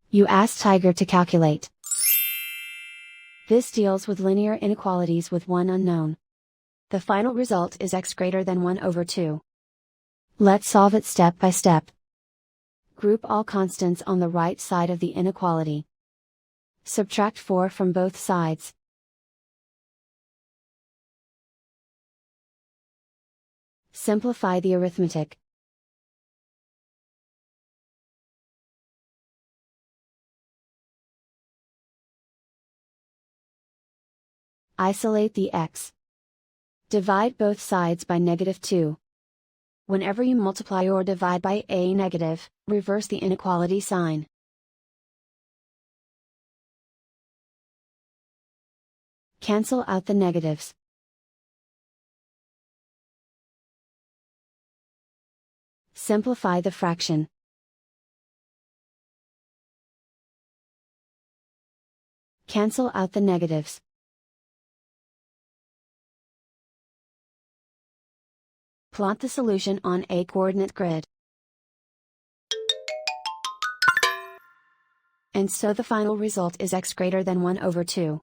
You ask Tiger to calculate. This deals with linear inequalities with one unknown. The final result is x greater than 1 over 2. Let's solve it step by step. Group all constants on the right side of the inequality. Subtract 4 from both sides. Simplify the arithmetic. Isolate the x. Divide both sides by -2. Whenever you multiply or divide by a negative, reverse the inequality sign. Cancel out the negatives. Simplify the fraction. Cancel out the negatives. Plot the solution on a coordinate grid. And so the final result is x greater than 1 over 2.